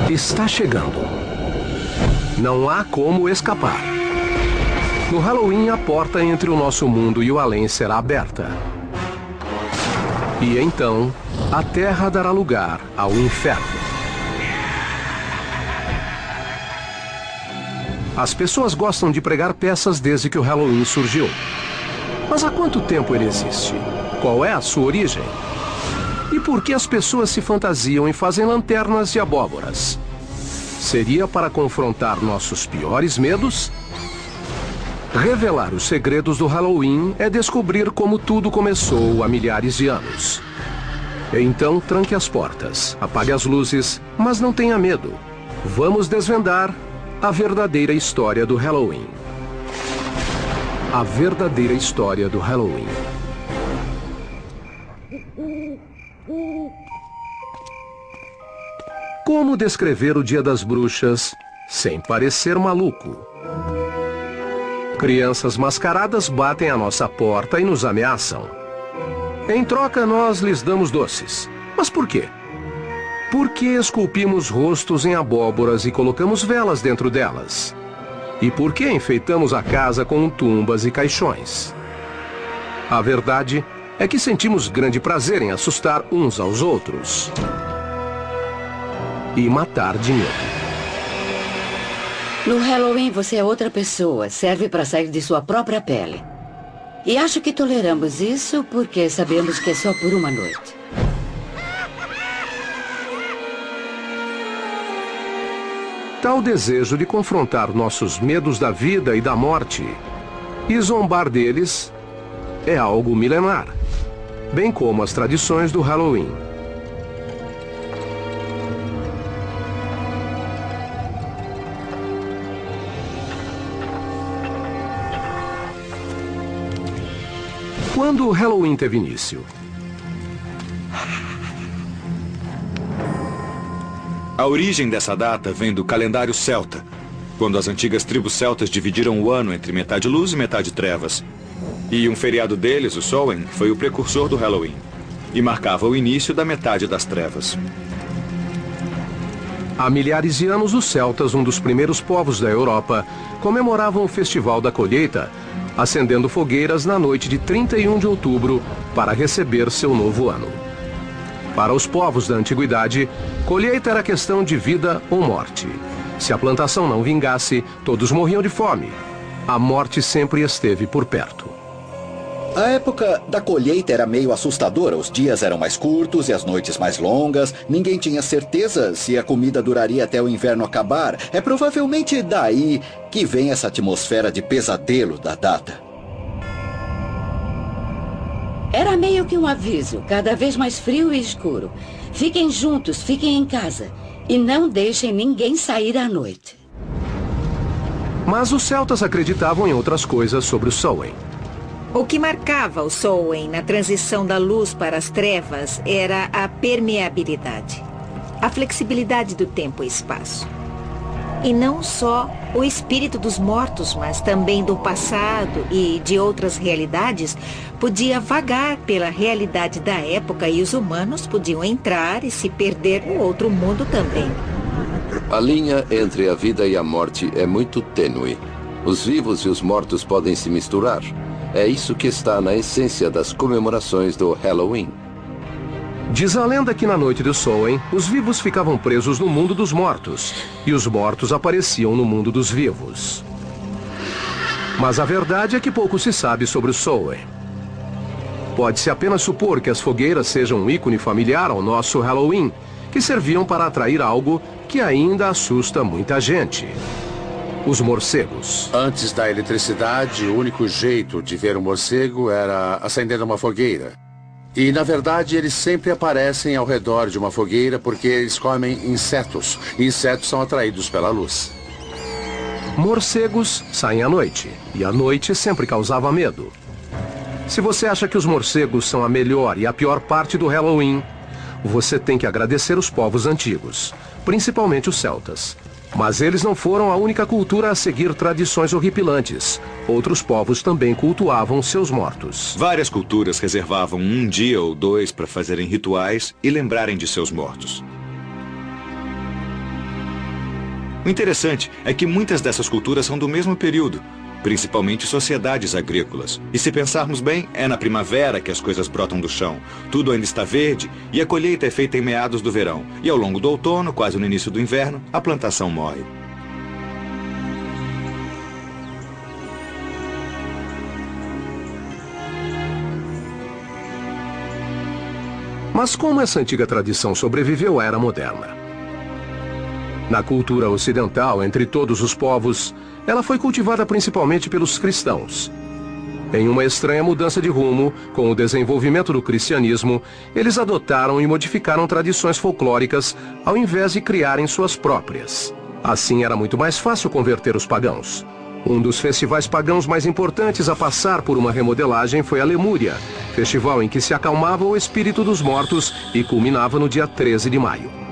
está chegando. Não há como escapar. No Halloween, a porta entre o nosso mundo e o além será aberta. E então, a Terra dará lugar ao inferno. As pessoas gostam de pregar peças desde que o Halloween surgiu. Mas há quanto tempo ele existe? Qual é a sua origem? E por que as pessoas se fantasiam e fazem lanternas e abóboras? Seria para confrontar nossos piores medos? Revelar os segredos do Halloween é descobrir como tudo começou há milhares de anos. Então tranque as portas, apague as luzes, mas não tenha medo. Vamos desvendar a verdadeira história do Halloween. A verdadeira história do Halloween. Como descrever o Dia das Bruxas sem parecer maluco? Crianças mascaradas batem à nossa porta e nos ameaçam. Em troca, nós lhes damos doces. Mas por quê? Por que esculpimos rostos em abóboras e colocamos velas dentro delas? E por que enfeitamos a casa com tumbas e caixões? A verdade é que sentimos grande prazer em assustar uns aos outros. E matar de medo. No Halloween você é outra pessoa, serve para sair de sua própria pele. E acho que toleramos isso porque sabemos que é só por uma noite. Tal desejo de confrontar nossos medos da vida e da morte e zombar deles é algo milenar, bem como as tradições do Halloween. Quando o Halloween teve início? A origem dessa data vem do calendário celta, quando as antigas tribos celtas dividiram o ano entre metade luz e metade trevas. E um feriado deles, o Samhain, foi o precursor do Halloween, e marcava o início da metade das trevas. Há milhares de anos, os celtas, um dos primeiros povos da Europa, comemoravam o Festival da Colheita, acendendo fogueiras na noite de 31 de outubro para receber seu novo ano. Para os povos da antiguidade, colheita era questão de vida ou morte. Se a plantação não vingasse, todos morriam de fome. A morte sempre esteve por perto. A época da colheita era meio assustadora. Os dias eram mais curtos e as noites mais longas. Ninguém tinha certeza se a comida duraria até o inverno acabar. É provavelmente daí que vem essa atmosfera de pesadelo da data. Era meio que um aviso, cada vez mais frio e escuro. Fiquem juntos, fiquem em casa. E não deixem ninguém sair à noite. Mas os celtas acreditavam em outras coisas sobre o Samhain. O que marcava o Samhain na transição da luz para as trevas era a permeabilidade, a flexibilidade do tempo e espaço. E não só o espírito dos mortos, mas também do passado e de outras realidades podia vagar pela realidade da época e os humanos podiam entrar e se perder no outro mundo também. A linha entre a vida e a morte é muito tênue. Os vivos e os mortos podem se misturar. É isso que está na essência das comemorações do Halloween. Diz a lenda que na noite do Samhain, os vivos ficavam presos no mundo dos mortos e os mortos apareciam no mundo dos vivos. Mas a verdade é que pouco se sabe sobre o Samhain. Pode-se apenas supor que as fogueiras sejam um ícone familiar ao nosso Halloween, que serviam para atrair algo que ainda assusta muita gente. Os morcegos. Antes da eletricidade, o único jeito de ver um morcego era acendendo uma fogueira. E, na verdade, eles sempre aparecem ao redor de uma fogueira porque eles comem insetos. E insetos são atraídos pela luz. Morcegos saem à noite. E a noite sempre causava medo. Se você acha que os morcegos são a melhor e a pior parte do Halloween, você tem que agradecer os povos antigos, principalmente os celtas. Mas eles não foram a única cultura a seguir tradições horripilantes. Outros povos também cultuavam seus mortos. Várias culturas reservavam um dia ou dois para fazerem rituais e lembrarem de seus mortos. O interessante é que muitas dessas culturas são do mesmo período, principalmente sociedades agrícolas. E se pensarmos bem, é na primavera que as coisas brotam do chão. Tudo ainda está verde e a colheita é feita em meados do verão. E ao longo do outono, quase no início do inverno, a plantação morre. Mas como essa antiga tradição sobreviveu à era moderna? Na cultura ocidental, entre todos os povos, ela foi cultivada principalmente pelos cristãos. Em uma estranha mudança de rumo, com o desenvolvimento do cristianismo, eles adotaram e modificaram tradições folclóricas ao invés de criarem suas próprias. Assim era muito mais fácil converter os pagãos. Um dos festivais pagãos mais importantes a passar por uma remodelagem foi a Lemúria, festival em que se acalmava o espírito dos mortos e culminava no dia 13 de maio.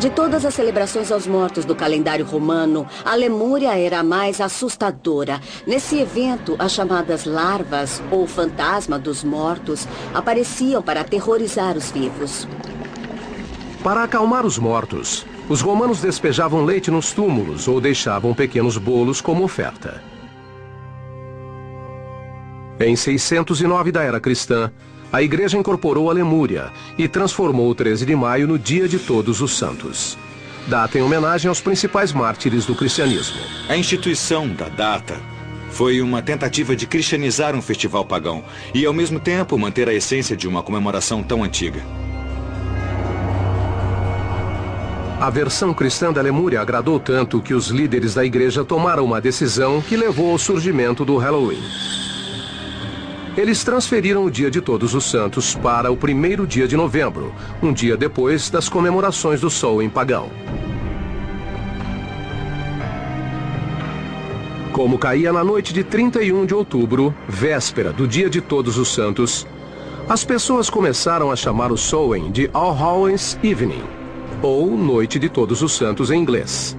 De todas as celebrações aos mortos do calendário romano, a Lemúria era a mais assustadora. Nesse evento, as chamadas larvas, ou fantasma dos mortos, apareciam para aterrorizar os vivos. Para acalmar os mortos, os romanos despejavam leite nos túmulos ou deixavam pequenos bolos como oferta. Em 609 da era cristã, a igreja incorporou a Lemúria e transformou o 13 de maio no Dia de Todos os Santos. Data em homenagem aos principais mártires do cristianismo. A instituição da data foi uma tentativa de cristianizar um festival pagão e, ao mesmo tempo, manter a essência de uma comemoração tão antiga. A versão cristã da Lemúria agradou tanto que os líderes da igreja tomaram uma decisão que levou ao surgimento do Halloween. Eles transferiram o Dia de Todos os Santos para o primeiro dia de novembro, um dia depois das comemorações do Samhain pagão. Como caía na noite de 31 de outubro, véspera do Dia de Todos os Santos, as pessoas começaram a chamar o Samhain de All Hallows Evening, ou Noite de Todos os Santos em inglês.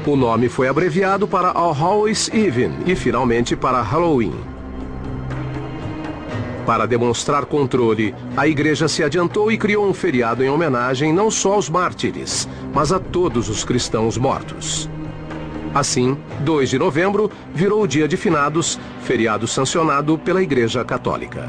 O nome foi abreviado para All Hallows Eve e finalmente para Halloween. Para demonstrar controle, a igreja se adiantou e criou um feriado em homenagem não só aos mártires, mas a todos os cristãos mortos. Assim, 2 de novembro virou o Dia de Finados, feriado sancionado pela Igreja Católica.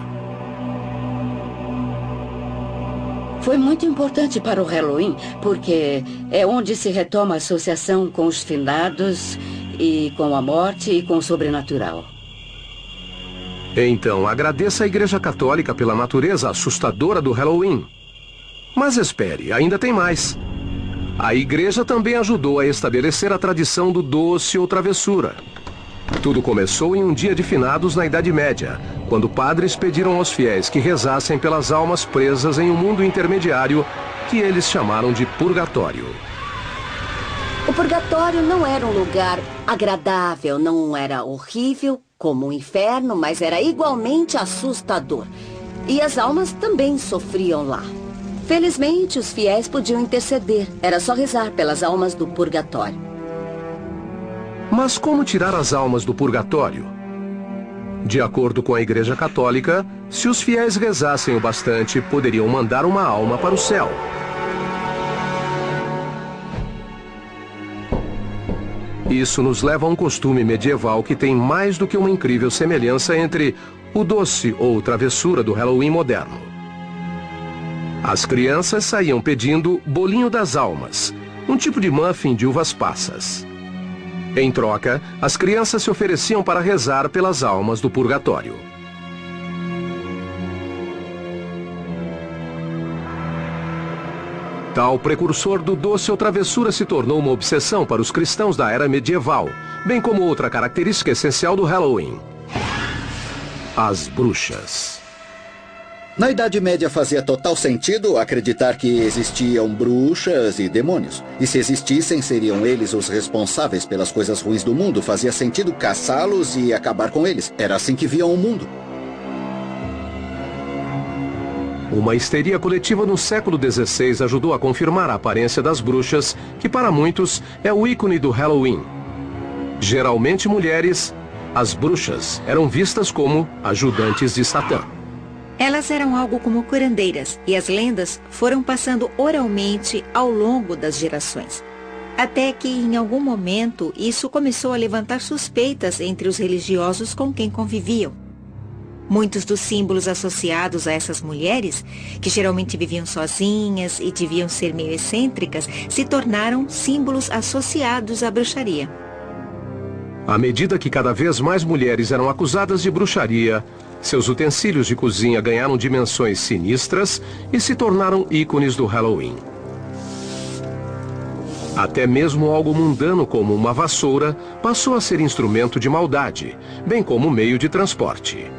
Foi muito importante para o Halloween, porque é onde se retoma a associação com os finados e com a morte e com o sobrenatural. Então, agradeça à Igreja Católica pela natureza assustadora do Halloween. Mas espere, ainda tem mais. A Igreja também ajudou a estabelecer a tradição do doce ou travessura. Tudo começou em um dia de finados na Idade Média, quando padres pediram aos fiéis que rezassem pelas almas presas em um mundo intermediário que eles chamaram de purgatório. O purgatório não era um lugar agradável, não era horrível como o inferno, mas era igualmente assustador. E as almas também sofriam lá. Felizmente, os fiéis podiam interceder. Era só rezar pelas almas do purgatório. Mas como tirar as almas do purgatório? De acordo com a Igreja Católica, se os fiéis rezassem o bastante, poderiam mandar uma alma para o céu. Isso nos leva a um costume medieval que tem mais do que uma incrível semelhança entre o doce ou travessura do Halloween moderno. As crianças saíam pedindo bolinho das almas, um tipo de muffin de uvas passas. Em troca, as crianças se ofereciam para rezar pelas almas do purgatório. Tal precursor do doce ou travessura se tornou uma obsessão para os cristãos da era medieval, bem como outra característica essencial do Halloween: as bruxas. Na Idade Média fazia total sentido acreditar que existiam bruxas e demônios. E se existissem, seriam eles os responsáveis pelas coisas ruins do mundo. Fazia sentido caçá-los e acabar com eles. Era assim que viam o mundo. Uma histeria coletiva no século XVI ajudou a confirmar a aparência das bruxas, que para muitos é o ícone do Halloween. Geralmente mulheres, as bruxas eram vistas como ajudantes de Satã. Elas eram algo como curandeiras e as lendas foram passando oralmente ao longo das gerações. Até que, em algum momento, isso começou a levantar suspeitas entre os religiosos com quem conviviam. Muitos dos símbolos associados a essas mulheres, que geralmente viviam sozinhas e deviam ser meio excêntricas, se tornaram símbolos associados à bruxaria. À medida que cada vez mais mulheres eram acusadas de bruxaria, seus utensílios de cozinha ganharam dimensões sinistras e se tornaram ícones do Halloween. Até mesmo algo mundano como uma vassoura passou a ser instrumento de maldade, bem como meio de transporte.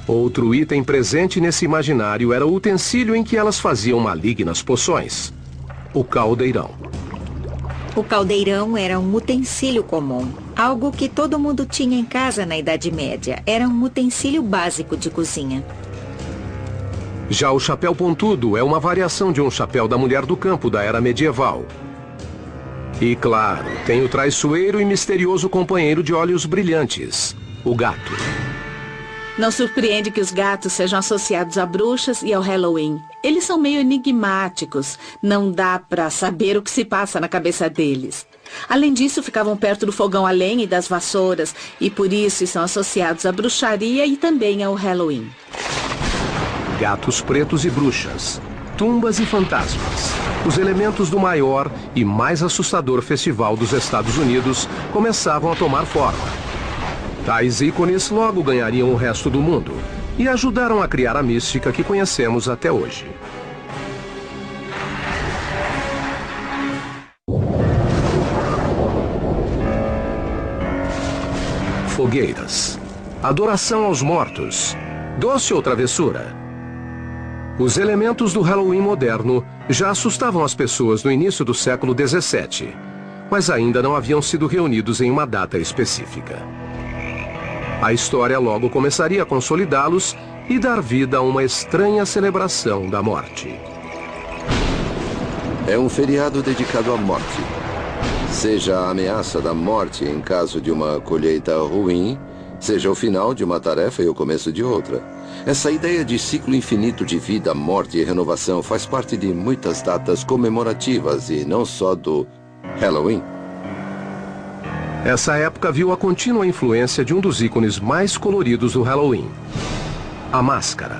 Outro item presente nesse imaginário era o utensílio em que elas faziam malignas poções: o caldeirão. O caldeirão era um utensílio comum, algo que todo mundo tinha em casa na Idade Média. Era um utensílio básico de cozinha. Já o chapéu pontudo é uma variação de um chapéu da mulher do campo da era medieval. E claro, tem o traiçoeiro e misterioso companheiro de olhos brilhantes, o gato. Não surpreende que os gatos sejam associados a bruxas e ao Halloween. Eles são meio enigmáticos. Não dá pra saber o que se passa na cabeça deles. Além disso, ficavam perto do fogão a lenha e das vassouras, e por isso são associados à bruxaria e também ao Halloween. Gatos pretos e bruxas, tumbas e fantasmas. Os elementos do maior e mais assustador festival dos Estados Unidos começavam a tomar forma. Tais ícones logo ganhariam o resto do mundo e ajudaram a criar a mística que conhecemos até hoje. Fogueiras, adoração aos mortos, doce ou travessura. Os elementos do Halloween moderno já assustavam as pessoas no início do século XVII, mas ainda não haviam sido reunidos em uma data específica. A história logo começaria a consolidá-los e dar vida a uma estranha celebração da morte. É um feriado dedicado à morte. Seja a ameaça da morte em caso de uma colheita ruim, seja o final de uma tarefa e o começo de outra. Essa ideia de ciclo infinito de vida, morte e renovação faz parte de muitas datas comemorativas e não só do Halloween. Essa época viu a contínua influência de um dos ícones mais coloridos do Halloween, a máscara,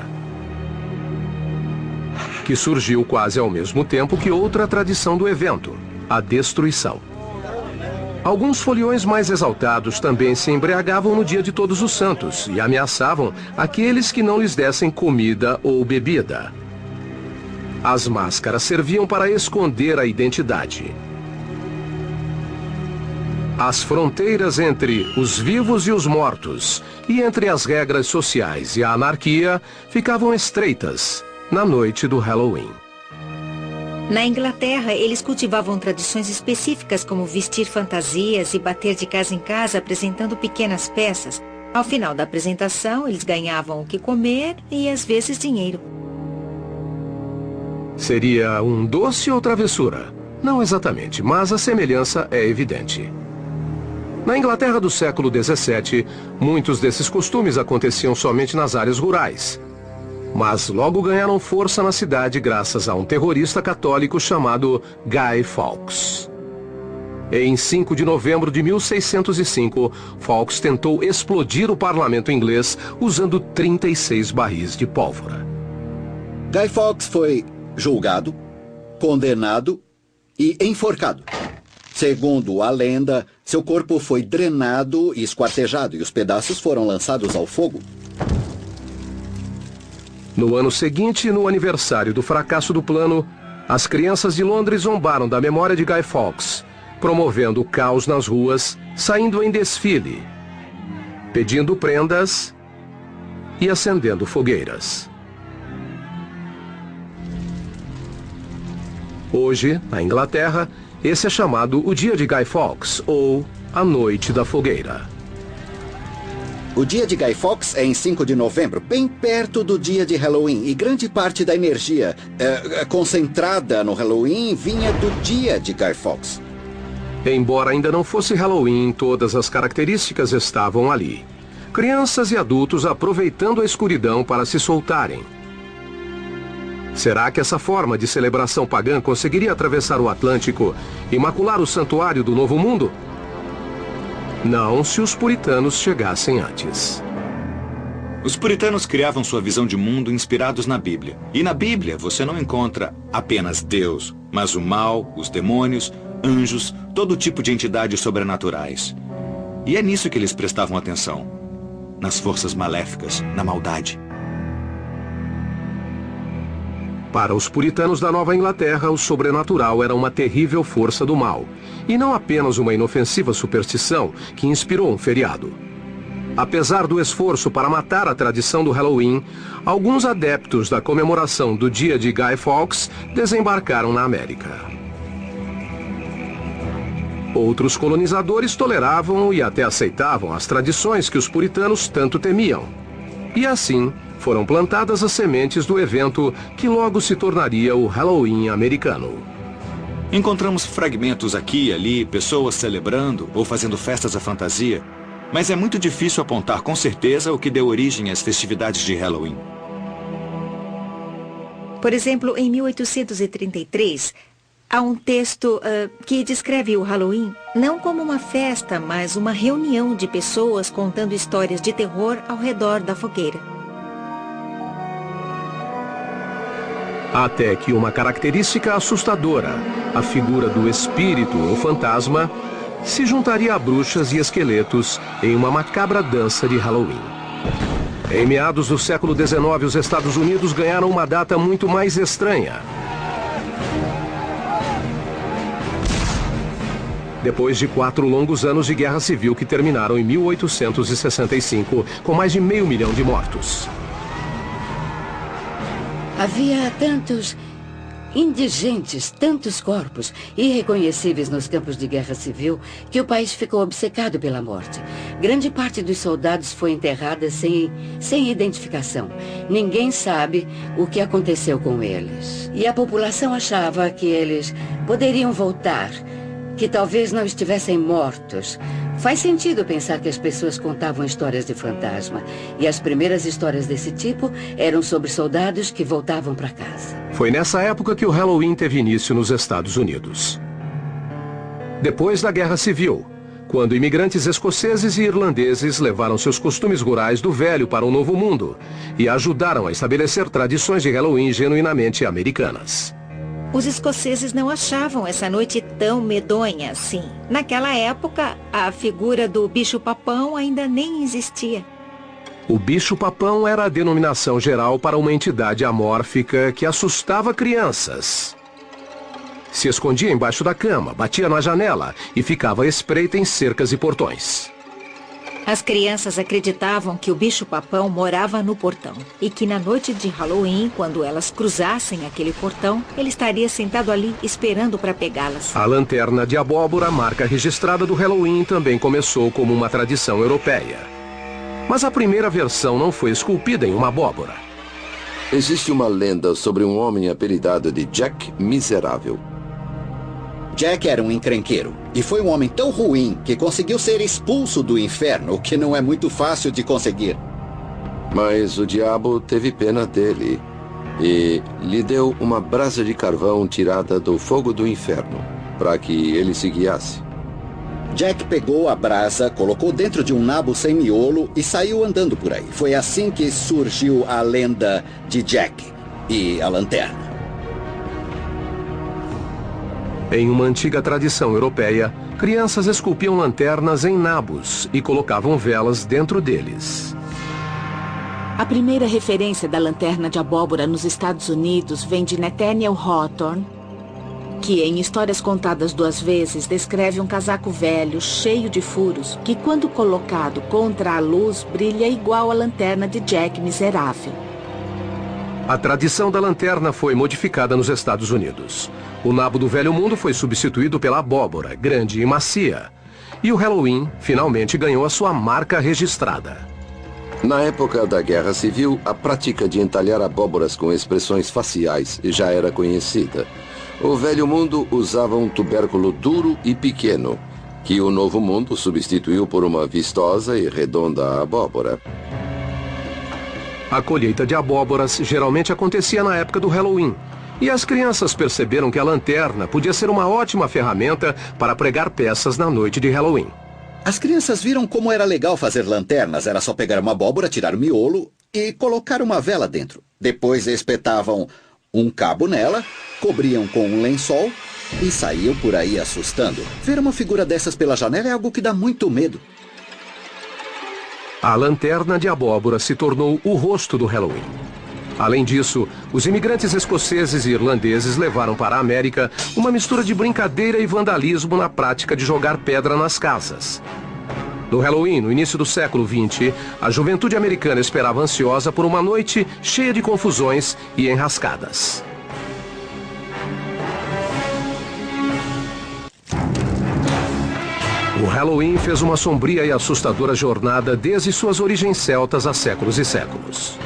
que surgiu quase ao mesmo tempo que outra tradição do evento, a destruição. Alguns foliões mais exaltados também se embriagavam no dia de Todos os Santos e ameaçavam aqueles que não lhes dessem comida ou bebida. As máscaras serviam para esconder a identidade. As fronteiras entre os vivos e os mortos, e entre as regras sociais e a anarquia, ficavam estreitas na noite do Halloween. Na Inglaterra, eles cultivavam tradições específicas como vestir fantasias e bater de casa em casa apresentando pequenas peças. Ao final da apresentação, eles ganhavam o que comer e às vezes dinheiro. Seria um doce ou travessura? Não exatamente, mas a semelhança é evidente. Na Inglaterra do século XVII, muitos desses costumes aconteciam somente nas áreas rurais. Mas logo ganharam força na cidade graças a um terrorista católico chamado Guy Fawkes. Em 5 de novembro de 1605, Fawkes tentou explodir o parlamento inglês usando 36 barris de pólvora. Guy Fawkes foi julgado, condenado e enforcado. Segundo a lenda, seu corpo foi drenado e esquartejado e os pedaços foram lançados ao fogo. No ano seguinte, no aniversário do fracasso do plano, as crianças de Londres zombaram da memória de Guy Fawkes, promovendo o caos nas ruas, saindo em desfile, pedindo prendas e acendendo fogueiras. Hoje, na Inglaterra, esse é chamado o Dia de Guy Fawkes, ou a Noite da Fogueira. O dia de Guy Fawkes é em 5 de novembro, bem perto do dia de Halloween, e grande parte da energia concentrada no Halloween vinha do dia de Guy Fawkes. Embora ainda não fosse Halloween, todas as características estavam ali. crianças e adultos aproveitando a escuridão para se soltarem. Será que essa forma de celebração pagã conseguiria atravessar o Atlântico e macular o santuário do Novo Mundo? Não, se os puritanos chegassem antes. Os puritanos criavam sua visão de mundo inspirados na Bíblia. E na Bíblia você não encontra apenas Deus, mas o mal, os demônios, anjos, todo tipo de entidades sobrenaturais. E é nisso que eles prestavam atenção. Nas forças maléficas, na maldade. Para os puritanos da Nova Inglaterra, o sobrenatural era uma terrível força do mal, e não apenas uma inofensiva superstição que inspirou um feriado. Apesar do esforço para matar a tradição do Halloween, alguns adeptos da comemoração do dia de Guy Fawkes desembarcaram na América. Outros colonizadores toleravam e até aceitavam as tradições que os puritanos tanto temiam. E assim, foram plantadas as sementes do evento que logo se tornaria o Halloween americano. Encontramos fragmentos aqui e ali, pessoas celebrando ou fazendo festas à fantasia, mas é muito difícil apontar com certeza o que deu origem às festividades de Halloween. Por exemplo, em 1833, há um texto que descreve o Halloween não como uma festa, mas uma reunião de pessoas contando histórias de terror ao redor da fogueira. Até que uma característica assustadora, a figura do espírito ou fantasma, se juntaria a bruxas e esqueletos em uma macabra dança de Halloween. Em meados do século XIX, os Estados Unidos ganharam uma data muito mais estranha. Depois de 4 longos anos de guerra civil que terminaram em 1865, com mais de 500 mil de mortos. Havia tantos indigentes, tantos corpos irreconhecíveis nos campos de guerra civil, que o país ficou obcecado pela morte. Grande parte dos soldados foi enterrada sem identificação. Ninguém sabe o que aconteceu com eles. E a população achava que eles poderiam voltar, que talvez não estivessem mortos. Faz sentido pensar que as pessoas contavam histórias de fantasma. E as primeiras histórias desse tipo eram sobre soldados que voltavam para casa. Foi nessa época que o Halloween teve início nos Estados Unidos. Depois da Guerra Civil, quando imigrantes escoceses e irlandeses levaram seus costumes rurais do velho para o Novo Mundo e ajudaram a estabelecer tradições de Halloween genuinamente americanas. Os escoceses não achavam essa noite tão medonha assim. Naquela época, a figura do bicho-papão ainda nem existia. O bicho-papão era a denominação geral para uma entidade amórfica que assustava crianças. Se escondia embaixo da cama, batia na janela e ficava à espreita em cercas e portões. As crianças acreditavam que o bicho-papão morava no portão e que na noite de Halloween, quando elas cruzassem aquele portão, ele estaria sentado ali esperando para pegá-las. A lanterna de abóbora, marca registrada do Halloween, também começou como uma tradição europeia. Mas a primeira versão não foi esculpida em uma abóbora. Existe uma lenda sobre um homem apelidado de Jack Miserável. Jack era um encrenqueiro e foi um homem tão ruim que conseguiu ser expulso do inferno, o que não é muito fácil de conseguir. Mas o diabo teve pena dele e lhe deu uma brasa de carvão tirada do fogo do inferno, para que ele se guiasse. Jack pegou a brasa, colocou dentro de um nabo sem miolo e saiu andando por aí. Foi assim que surgiu a lenda de Jack e a lanterna. Em uma antiga tradição europeia, crianças esculpiam lanternas em nabos e colocavam velas dentro deles. A primeira referência da lanterna de abóbora nos Estados Unidos vem de Nathaniel Hawthorne, que em Histórias Contadas 2 Vezes descreve um casaco velho, cheio de furos, que quando colocado contra a luz brilha igual a lanterna de Jack Miserável. A tradição da lanterna foi modificada nos Estados Unidos. O nabo do Velho Mundo foi substituído pela abóbora, grande e macia. E o Halloween finalmente ganhou a sua marca registrada. Na época da Guerra Civil, a prática de entalhar abóboras com expressões faciais já era conhecida. O Velho Mundo usava um tubérculo duro e pequeno, que o Novo Mundo substituiu por uma vistosa e redonda abóbora. A colheita de abóboras geralmente acontecia na época do Halloween, e as crianças perceberam que a lanterna podia ser uma ótima ferramenta para pregar peças na noite de Halloween. As crianças viram como era legal fazer lanternas. Era só pegar uma abóbora, tirar o miolo e colocar uma vela dentro. Depois espetavam um cabo nela, cobriam com um lençol e saíam por aí assustando. Ver uma figura dessas pela janela é algo que dá muito medo. A lanterna de abóbora se tornou o rosto do Halloween. Além disso, os imigrantes escoceses e irlandeses levaram para a América uma mistura de brincadeira e vandalismo na prática de jogar pedra nas casas. No Halloween, no início do século XX, a juventude americana esperava ansiosa por uma noite cheia de confusões e enrascadas. O Halloween fez uma sombria e assustadora jornada desde suas origens celtas há séculos e séculos.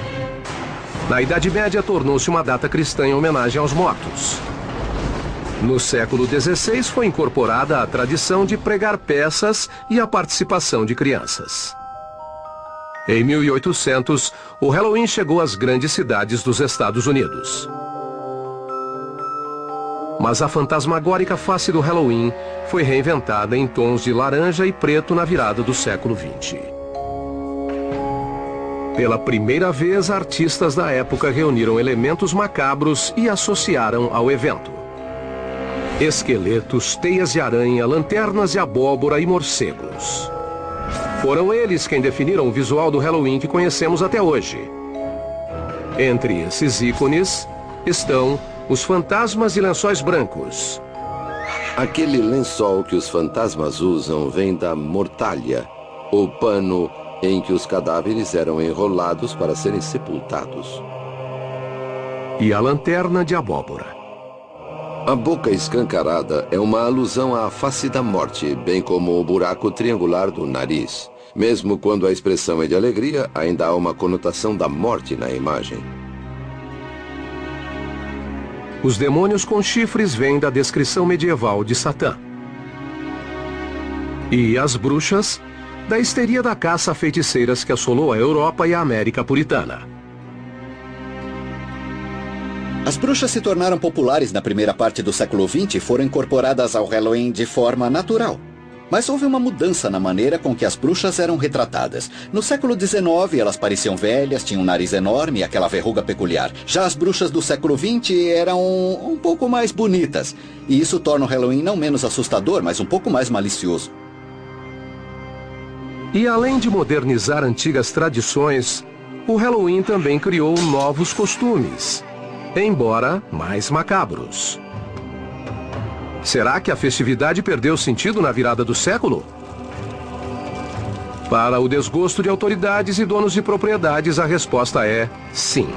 Na Idade Média, tornou-se uma data cristã em homenagem aos mortos. No século XVI, foi incorporada a tradição de pregar peças e a participação de crianças. Em 1800, o Halloween chegou às grandes cidades dos Estados Unidos. Mas a fantasmagórica face do Halloween foi reinventada em tons de laranja e preto na virada do século XX. Pela primeira vez, artistas da época reuniram elementos macabros e associaram ao evento. Esqueletos, teias de aranha, lanternas de abóbora e morcegos. Foram eles quem definiram o visual do Halloween que conhecemos até hoje. Entre esses ícones estão os fantasmas de lençóis brancos. Aquele lençol que os fantasmas usam vem da mortalha, o pano em que os cadáveres eram enrolados para serem sepultados. E a lanterna de abóbora. A boca escancarada é uma alusão à face da morte, bem como o buraco triangular do nariz. Mesmo quando a expressão é de alegria, ainda há uma conotação da morte na imagem. Os demônios com chifres vêm da descrição medieval de Satã. E as bruxas, da histeria da caça a feiticeiras que assolou a Europa e a América puritana. As bruxas se tornaram populares na primeira parte do século XX e foram incorporadas ao Halloween de forma natural. Mas houve uma mudança na maneira com que as bruxas eram retratadas. No século XIX, elas pareciam velhas, tinham um nariz enorme e aquela verruga peculiar. Já as bruxas do século XX eram um pouco mais bonitas. E isso torna o Halloween não menos assustador, mas um pouco mais malicioso. E além de modernizar antigas tradições, o Halloween também criou novos costumes, embora mais macabros. Será que a festividade perdeu sentido na virada do século? Para o desgosto de autoridades e donos de propriedades, a resposta é sim.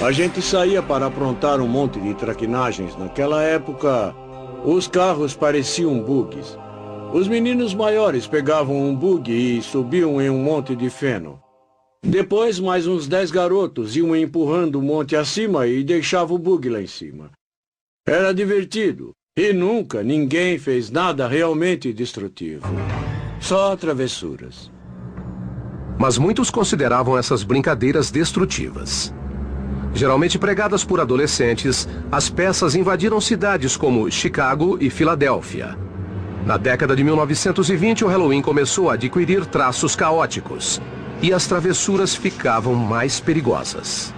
A gente saía para aprontar um monte de traquinagens. Naquela época, os carros pareciam bugs. Os meninos maiores pegavam um bug e subiam em um monte de feno. Depois, mais uns 10 garotos iam empurrando o monte acima e deixavam o bug lá em cima. Era divertido. E nunca ninguém fez nada realmente destrutivo. Só travessuras. Mas muitos consideravam essas brincadeiras destrutivas. Geralmente pregadas por adolescentes, as peças invadiram cidades como Chicago e Filadélfia. Na década de 1920, o Halloween começou a adquirir traços caóticos. E as travessuras ficavam mais perigosas.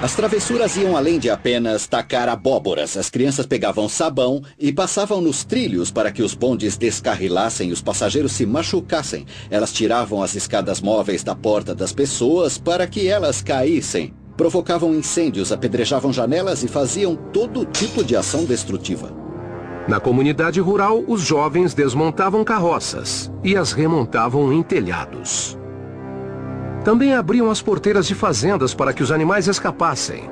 As travessuras iam além de apenas tacar abóboras. As crianças pegavam sabão e passavam nos trilhos para que os bondes descarrilassem e os passageiros se machucassem. Elas tiravam as escadas móveis da porta das pessoas para que elas caíssem. Provocavam incêndios, apedrejavam janelas e faziam todo tipo de ação destrutiva. Na comunidade rural, os jovens desmontavam carroças e as remontavam em telhados. Também abriam as porteiras de fazendas para que os animais escapassem.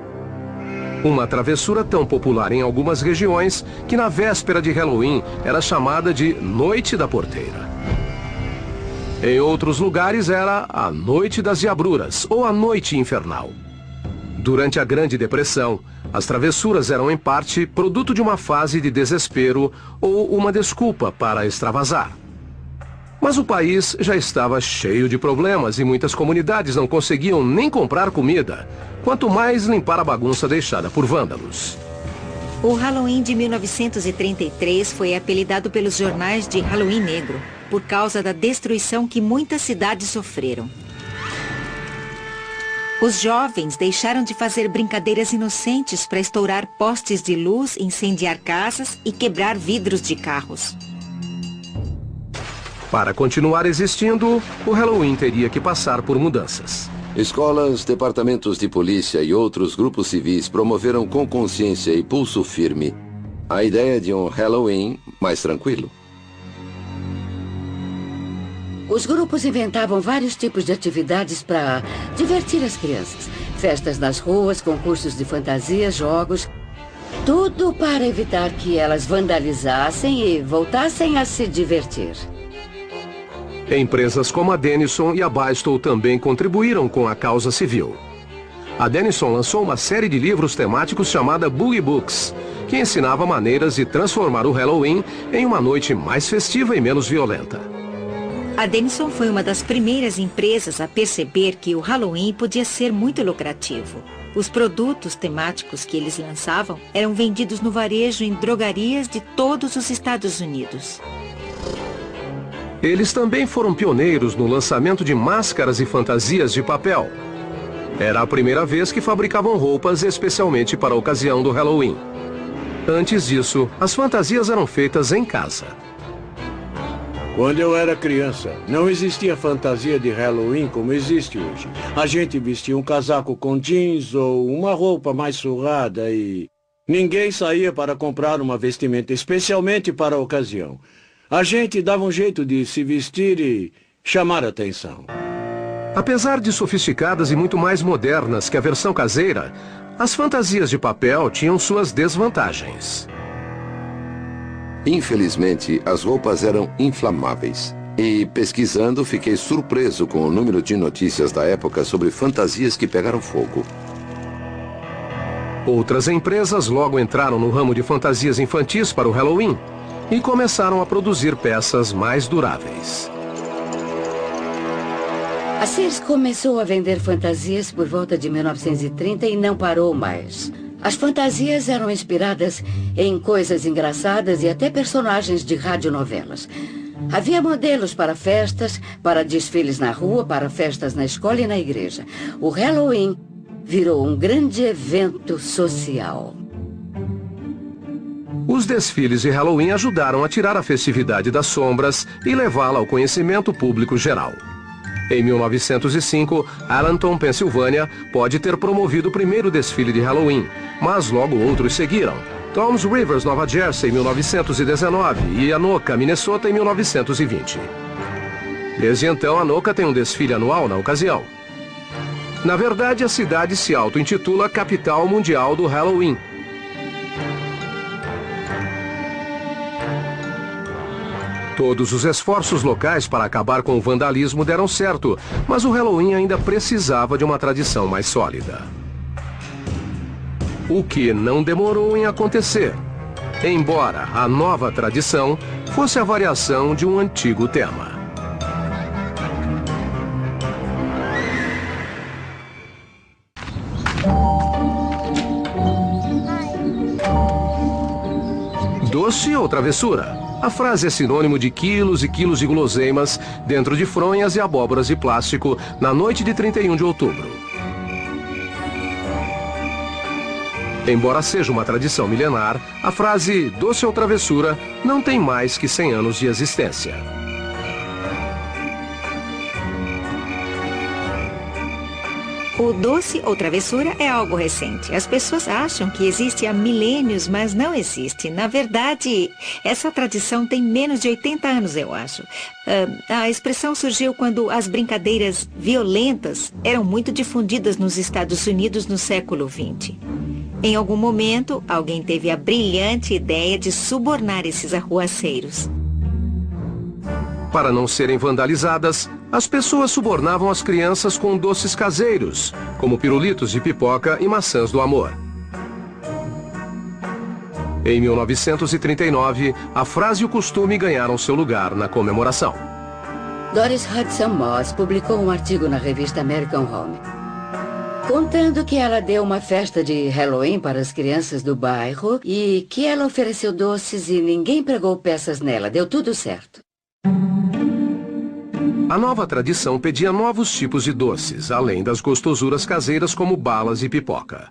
Uma travessura tão popular em algumas regiões que na véspera de Halloween era chamada de Noite da Porteira. Em outros lugares era a Noite das Diabruras ou a Noite Infernal. Durante a Grande Depressão, As travessuras eram, em parte, produto de uma fase de desespero ou uma desculpa para extravasar. Mas o país já estava cheio de problemas e muitas comunidades não conseguiam nem comprar comida, quanto mais limpar a bagunça deixada por vândalos. O Halloween de 1933 foi apelidado pelos jornais de Halloween Negro, por causa da destruição que muitas cidades sofreram. Os jovens deixaram de fazer brincadeiras inocentes para estourar postes de luz, incendiar casas e quebrar vidros de carros. Para continuar existindo, o Halloween teria que passar por mudanças. Escolas, departamentos de polícia e outros grupos civis promoveram com consciência e pulso firme a ideia de um Halloween mais tranquilo. Os grupos inventavam vários tipos de atividades para divertir as crianças. Festas nas ruas, concursos de fantasia, jogos. Tudo para evitar que elas vandalizassem e voltassem a se divertir. Empresas como a Denison e a Barstow também contribuíram com a causa civil. A Denison lançou uma série de livros temáticos chamada Boogie Books, que ensinava maneiras de transformar o Halloween em uma noite mais festiva e menos violenta. A Denison foi uma das primeiras empresas a perceber que o Halloween podia ser muito lucrativo. Os produtos temáticos que eles lançavam eram vendidos no varejo em drogarias de todos os Estados Unidos. Eles também foram pioneiros no lançamento de máscaras e fantasias de papel. Era a primeira vez que fabricavam roupas especialmente para a ocasião do Halloween. Antes disso, as fantasias eram feitas em casa. Quando eu era criança, não existia fantasia de Halloween como existe hoje. A gente vestia um casaco com jeans ou uma roupa mais surrada e ninguém saía para comprar uma vestimenta especialmente para a ocasião. A gente dava um jeito de se vestir e chamar a atenção. Apesar de sofisticadas e muito mais modernas que a versão caseira, as fantasias de papel tinham suas desvantagens. Infelizmente, as roupas eram inflamáveis. E, pesquisando, fiquei surpreso com o número de notícias da época sobre fantasias que pegaram fogo. Outras empresas logo entraram no ramo de fantasias infantis para o Halloween e começaram a produzir peças mais duráveis. A Sears começou a vender fantasias por volta de 1930 e não parou mais. As fantasias eram inspiradas em coisas engraçadas e até personagens de radionovelas. Havia modelos para festas, para desfiles na rua, para festas na escola e na igreja. O Halloween virou um grande evento social. Os desfiles de Halloween ajudaram a tirar a festividade das sombras e levá-la ao conhecimento público geral. Em 1905, Allentown, Pensilvânia, pode ter promovido o primeiro desfile de Halloween, mas logo outros seguiram. Toms Rivers, Nova Jersey, em 1919 e Anoka, Minnesota, em 1920. Desde então, Anoka tem um desfile anual na ocasião. Na verdade, a cidade se auto-intitula Capital Mundial do Halloween. Todos os esforços locais para acabar com o vandalismo deram certo, mas o Halloween ainda precisava de uma tradição mais sólida. O que não demorou em acontecer, embora a nova tradição fosse a variação de um antigo tema. Doce ou travessura? A frase é sinônimo de quilos e quilos de guloseimas dentro de fronhas e abóboras de plástico na noite de 31 de outubro. Embora seja uma tradição milenar, a frase doce ou travessura não tem mais que 100 anos de existência. O doce ou travessura é algo recente. As pessoas acham que existe há milênios, mas não existe. Na verdade, essa tradição tem menos de 80 anos, eu acho. A expressão surgiu quando as brincadeiras violentas eram muito difundidas nos Estados Unidos no século XX. Em algum momento, alguém teve a brilhante ideia de subornar esses arruaceiros. Para não serem vandalizadas, as pessoas subornavam as crianças com doces caseiros, como pirulitos de pipoca e maçãs do amor. Em 1939, a frase e o costume ganharam seu lugar na comemoração. Doris Hudson Moss publicou um artigo na revista American Home, contando que ela deu uma festa de Halloween para as crianças do bairro e que ela ofereceu doces e ninguém pregou peças nela. Deu tudo certo. A nova tradição pedia novos tipos de doces, além das gostosuras caseiras como balas e pipoca.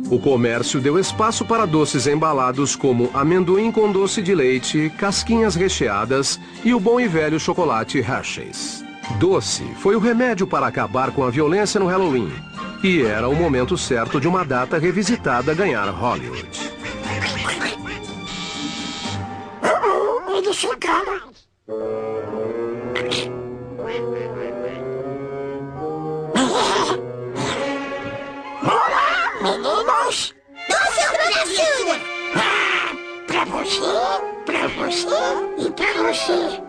O comércio deu espaço para doces embalados como amendoim com doce de leite, casquinhas recheadas e o bom e velho chocolate Hershey's. Doce foi o remédio para acabar com a violência no Halloween. E era o momento certo de uma data revisitada ganhar Hollywood. Eles chegaram. Olá, meninos! Doce travessura! Pra você e pra você.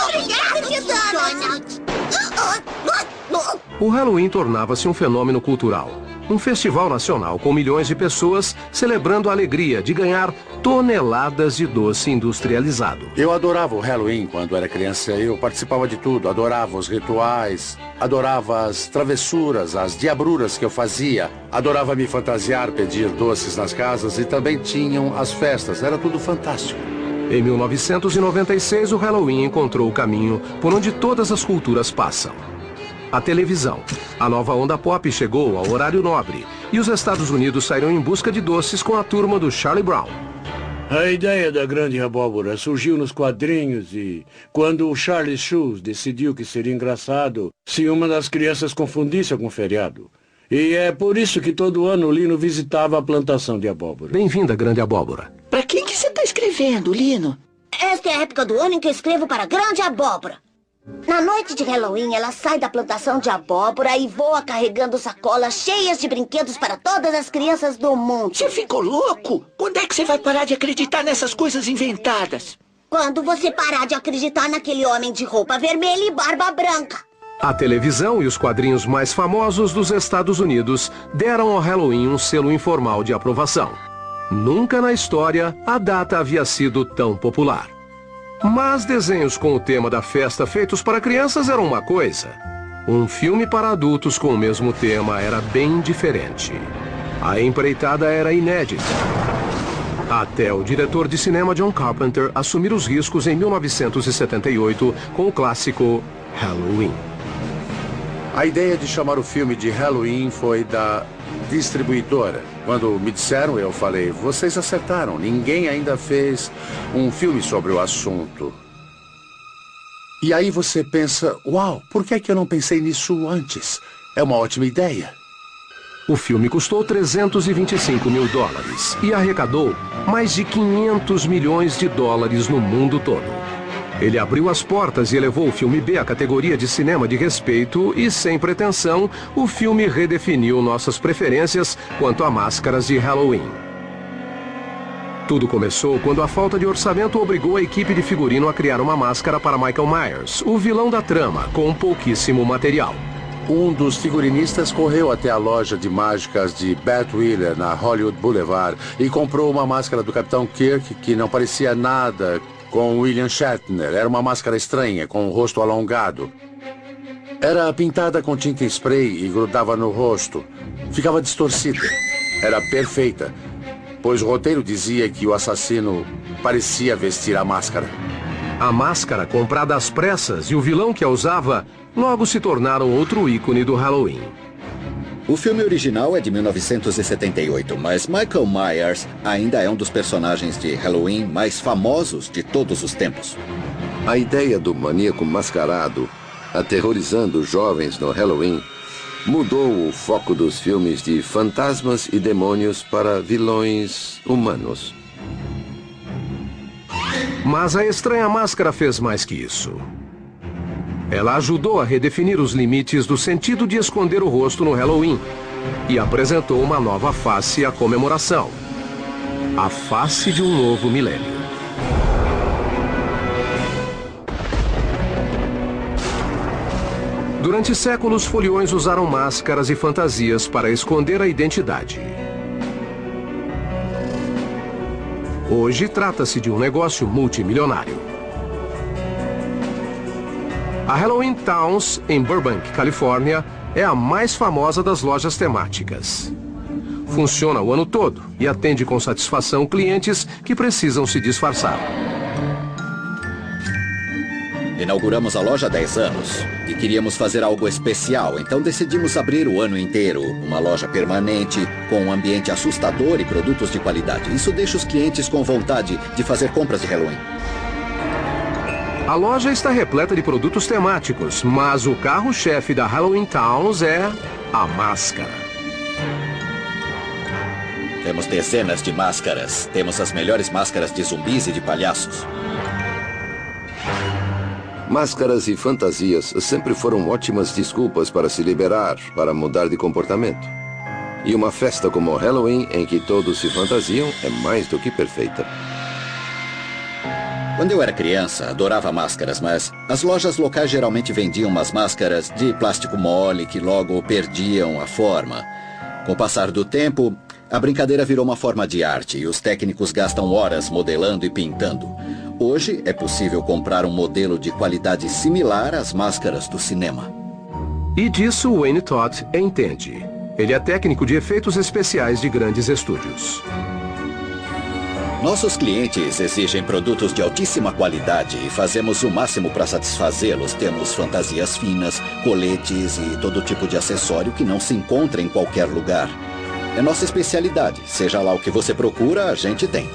Obrigado, tio Donald! O Halloween tornava-se um fenômeno cultural. Um festival nacional com milhões de pessoas celebrando a alegria de ganhar toneladas de doce industrializado. Eu adorava o Halloween quando era criança. Eu participava de tudo. Adorava os rituais, adorava as travessuras, as diabruras que eu fazia. Adorava me fantasiar, pedir doces nas casas e também tinham as festas. Era tudo fantástico. Em 1996, o Halloween encontrou o caminho por onde todas as culturas passam. A televisão. A nova onda pop chegou ao horário nobre e os Estados Unidos saíram em busca de doces com a turma do Charlie Brown. A ideia da Grande Abóbora surgiu nos quadrinhos e, quando o Charlie Schulz decidiu que seria engraçado se uma das crianças confundisse algum feriado. E é por isso que todo ano o Lino visitava a plantação de abóbora. Bem-vinda, Grande Abóbora. Pra quem que você tá escrevendo, Lino? Esta é a época do ano em que eu escrevo para a Grande Abóbora. Na noite de Halloween, ela sai da plantação de abóbora e voa carregando sacolas cheias de brinquedos para todas as crianças do mundo. Você ficou louco? Quando é que você vai parar de acreditar nessas coisas inventadas? Quando você parar de acreditar naquele homem de roupa vermelha e barba branca. A televisão e os quadrinhos mais famosos dos Estados Unidos deram ao Halloween um selo informal de aprovação. Nunca na história a data havia sido tão popular. Mas desenhos com o tema da festa feitos para crianças eram uma coisa. Um filme para adultos com o mesmo tema era bem diferente. A empreitada era inédita. Até o diretor de cinema John Carpenter assumir os riscos em 1978 com o clássico Halloween. A ideia de chamar o filme de Halloween foi da distribuidora. Quando me disseram, eu falei, vocês acertaram. Ninguém ainda fez um filme sobre o assunto. E aí você pensa, uau, por que é que eu não pensei nisso antes? É uma ótima ideia. O filme custou $325 mil e arrecadou mais de 500 milhões de dólares no mundo todo. Ele abriu as portas e elevou o filme B à categoria de cinema de respeito e, sem pretensão, o filme redefiniu nossas preferências quanto a máscaras de Halloween. Tudo começou quando a falta de orçamento obrigou a equipe de figurino a criar uma máscara para Michael Myers, o vilão da trama, com pouquíssimo material. Um dos figurinistas correu até a loja de mágicas de Beth Wheeler, na Hollywood Boulevard, e comprou uma máscara do Capitão Kirk que não parecia nada com William Shatner. Era uma máscara estranha, com o rosto alongado. Era pintada com tinta spray e grudava no rosto. Ficava distorcida. Era perfeita, pois o roteiro dizia que o assassino parecia vestir a máscara. A máscara, comprada às pressas, e o vilão que a usava, logo se tornaram outro ícone do Halloween. O filme original é de 1978, mas Michael Myers ainda é um dos personagens de Halloween mais famosos de todos os tempos. A ideia do maníaco mascarado, aterrorizando os jovens no Halloween, mudou o foco dos filmes de fantasmas e demônios para vilões humanos. Mas a estranha máscara fez mais que isso. Ela ajudou a redefinir os limites do sentido de esconder o rosto no Halloween e apresentou uma nova face à comemoração. A face de um novo milênio. Durante séculos, foliões usaram máscaras e fantasias para esconder a identidade. Hoje trata-se de um negócio multimilionário. A Halloween Towns, em Burbank, Califórnia, é a mais famosa das lojas temáticas. Funciona o ano todo e atende com satisfação clientes que precisam se disfarçar. Inauguramos a loja há 10 anos e queríamos fazer algo especial, então decidimos abrir o ano inteiro uma loja permanente, com um ambiente assustador e produtos de qualidade. Isso deixa os clientes com vontade de fazer compras de Halloween. A loja está repleta de produtos temáticos, mas o carro-chefe da Halloween Towns é a máscara. Temos dezenas de máscaras. Temos as melhores máscaras de zumbis e de palhaços. Máscaras e fantasias sempre foram ótimas desculpas para se liberar, para mudar de comportamento. E uma festa como Halloween, em que todos se fantasiam, é mais do que perfeita. Quando eu era criança, adorava máscaras, mas as lojas locais geralmente vendiam umas máscaras de plástico mole que logo perdiam a forma. Com o passar do tempo, a brincadeira virou uma forma de arte e os técnicos gastam horas modelando e pintando. Hoje é possível comprar um modelo de qualidade similar às máscaras do cinema. E disso Wayne Todd entende. Ele é técnico de efeitos especiais de grandes estúdios. Nossos clientes exigem produtos de altíssima qualidade e fazemos o máximo para satisfazê-los. Temos fantasias finas, coletes e todo tipo de acessório que não se encontra em qualquer lugar. É nossa especialidade. Seja lá o que você procura, a gente tem.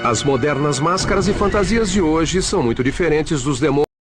As modernas máscaras e fantasias de hoje são muito diferentes dos demônios